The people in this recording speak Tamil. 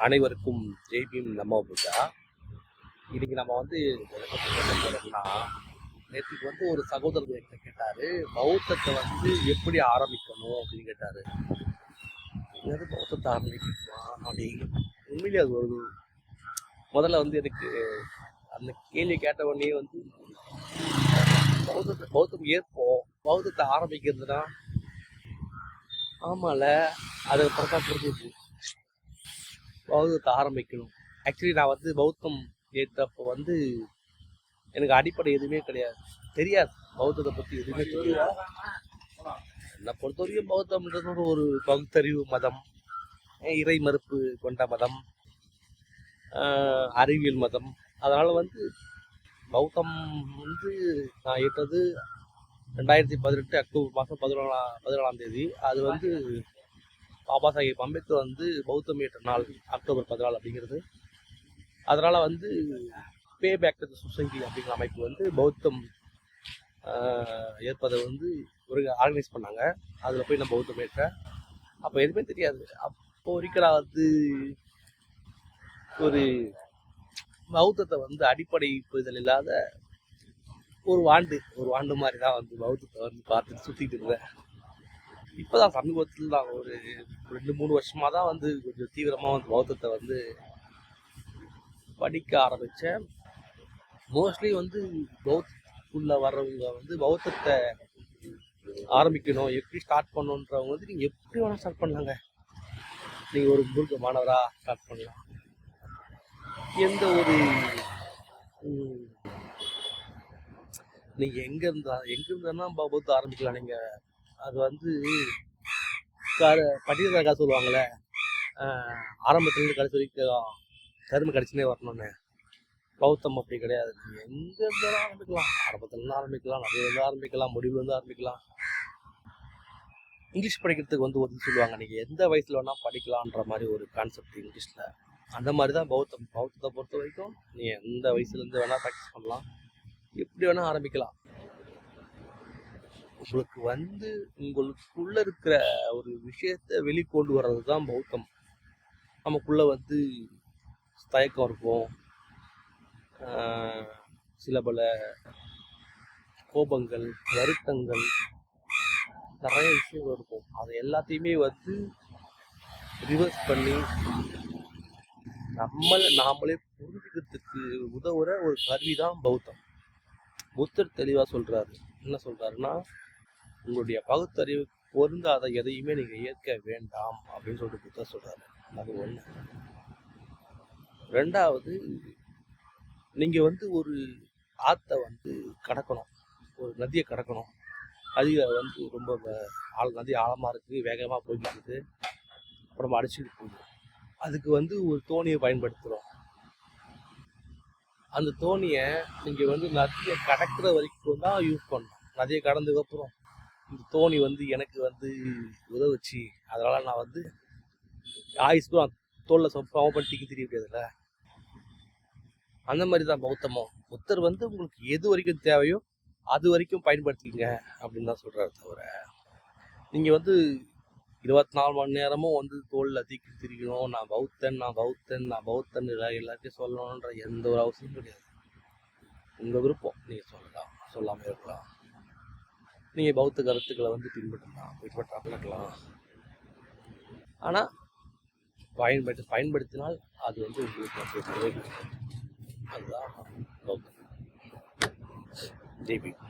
அனைவருக்கும் ஜெய்பீம் நம்ம பூஜா. இன்னைக்கு நம்ம வந்து போறோம்னா, நேற்றுக்கு வந்து ஒரு சகோதரர் என்கிட்ட கேட்டாரு, பௌத்தத்தை வந்து எப்படி ஆரம்பிக்கணும் அப்படின்னு கேட்டாரு. எது பௌத்தத்தை ஆரம்பிக்கணுமா அப்படி உண்மையிலே அது ஒரு முதல்ல வந்து எனக்கு அந்த கேள்வி கேட்ட உடனே வந்து பௌத்தம் ஏற்போம், பௌத்தத்தை ஆரம்பிக்கிறதுனா ஆமால அதை பிறக்கா புரிஞ்சிச்சு. பௌத்தத்தை ஆரம்பிக்கணும். ஆக்சுவலி நான் வந்து பௌத்தம் ஏற்றப்போ வந்து எனக்கு அடிப்படை எதுவுமே தெரியாது. பௌத்தத்தை பற்றி எதுவுமே தெரியாது. என்னை பொறுத்தவரைக்கும் பௌத்தம்ன்றது ஒரு பகுத்தறிவு மதம், இறை மறுப்பு கொண்ட மதம், அறிவியல் மதம். அதனால் வந்து பௌத்தம் வந்து நான் ஏற்றது 2018 அக்டோபர் மாதம் 14ஆம் தேதி. அது வந்து பாபா சாஹேப் அம்பேத்கர் வந்து பௌத்தம் ஏற்ற நாள் அக்டோபர் 14 அப்படிங்கிறது. அதனால் வந்து பே பேக் டு சொசைட்டி அப்படிங்கிற அமைப்பு வந்து பௌத்தம் ஏற்பதை வந்து ஒரு ஆர்கனைஸ் பண்ணாங்க. அதில் போய் நான் பௌத்தம் ஏற்றேன். அப்போ எதுவுமே தெரியாது. அப்போ வரைக்கும் நான் வந்து ஒரு பௌத்தத்தை வந்து அடிப்படை புரிதல் இல்லாத ஒரு வாண்டு மாதிரி தான் வந்து பௌத்தத்தை வந்து பார்த்துட்டு சுற்றிட்டு இருந்தேன். இப்போதான் சமீபத்தில் தான் ஒரு 2-3 வருஷமாக தான் வந்து கொஞ்சம் தீவிரமாக வந்து பௌத்தத்தை வந்து படிக்க ஆரம்பித்தேன். மோஸ்ட்லி வந்து பௌத்தத்துக்குள்ளே வர்றவங்க வந்து பௌத்தத்தை ஆரம்பிக்கணும், எப்படி ஸ்டார்ட் பண்ணணுன்றவங்க வந்து நீங்கள் எப்படி வேணால் ஸ்டார்ட் பண்ணலாங்க. நீங்கள் ஒரு முருக மாணவராக ஸ்டார்ட் பண்ணலாம். எந்த ஒரு நீங்கள் எங்கே இருந்தால் பௌத்தம் ஆரம்பிக்கலாம். நீங்கள் அது வந்து பட்டியலக்கா சொல்லுவாங்களே, ஆரம்பத்துலேருந்து கடைசி வரைக்கும் கரும்பு கடிச்சுனே வரணும்னு. பௌத்தம் அப்படி கிடையாது. நீங்கள் எங்கே இருந்தாலும் ஆரம்பிக்கலாம். ஆரம்பத்துலேருந்து ஆரம்பிக்கலாம், நிறைய ஆரம்பிக்கலாம், முடிவுலேருந்து ஆரம்பிக்கலாம். இங்கிலீஷ் படிக்கிறதுக்கு வந்து ஒரு சொல்லுவாங்க, நீங்கள் எந்த வயசில் வேணால் படிக்கலான்ற மாதிரி ஒரு கான்செப்ட் இங்கிலீஷில். அந்த மாதிரி தான் பௌத்தத்தை பொறுத்த வரைக்கும் நீங்கள் எந்த வயசுலேருந்து வேணால் ப்ராக்டிஸ் பண்ணலாம், எப்படி வேணால் ஆரம்பிக்கலாம். உங்களுக்கு வந்து உங்களுக்குள்ள இருக்கிற ஒரு விஷயத்தை வெளிக்கொண்டு வர்றது தான் பௌத்தம். நமக்குள்ள வந்து தயக்கம் இருக்கும், சில பல கோபங்கள், வருத்தங்கள், நிறைய விஷயங்கள் இருக்கும். அதை எல்லாத்தையுமே வந்து ரிவர்ஸ் பண்ணி நாமளே புரிஞ்சுக்கிறதுக்கு உதவுற ஒரு கருவி தான் பௌத்தம். புத்தர் தெளிவாக சொல்றாரு. என்ன சொல்றாருன்னா, உங்களுடைய பகுத்தறிவு பொருந்தாத எதையுமே நீங்கள் ஏற்க வேண்டாம் அப்படின்னு சொல்லிட்டு புத்தர் சொல்றாரு. அது ஒன்று. ரெண்டாவது, நீங்கள் வந்து ஒரு ஆற்றை வந்து கடக்கணும், ஒரு நதியை கடக்கணும். அதில் வந்து ரொம்ப நதி ஆழமாக இருக்குது, வேகமாக போய்கிட்டு இருக்குது, அப்புறமா அடிச்சுட்டு போகுது. அதுக்கு வந்து ஒரு தோணியை பயன்படுத்துகிறோம். அந்த தோணியை நீங்கள் வந்து நதியை கடக்கிற வரைக்கும் தான் யூஸ் பண்ணணும். நதியை கடந்ததுக்கப்புறம் இந்த தோணி வந்து எனக்கு வந்து உதவுச்சு, அதனால் நான் வந்து ஆயுஸ்க்கும் தோளில் சொப்பாமல் பண்ணிட்டு தெரிய முடியாதுல்ல. அந்த மாதிரி தான் பௌத்தமும். புத்தர் வந்து உங்களுக்கு எது வரைக்கும் தேவையோ அது வரைக்கும் பயன்படுத்திங்க அப்படின்னு தான் சொல்கிறாரு. தவிர நீங்கள் வந்து 24 மணி நேரமும் வந்து தோளில் தீக்கி திரிக்கணும், நான் பௌத்தன் எல்லாத்தையும் சொல்லணுன்ற எந்த ஒரு அவசியமும் கிடையாது. உங்கள் விருப்பம், நீங்கள் சொல்லலாம், சொல்லாமல் இருக்கலாம். நீங்கள் பௌத்த கருத்துக்களை வந்து பின்பற்றாமல் இருக்கலாம். ஆனால் பயன்படுத்தினால் அது வந்து உங்களுக்கு அதுதான் பௌத்தம். ஜெய்பீம்.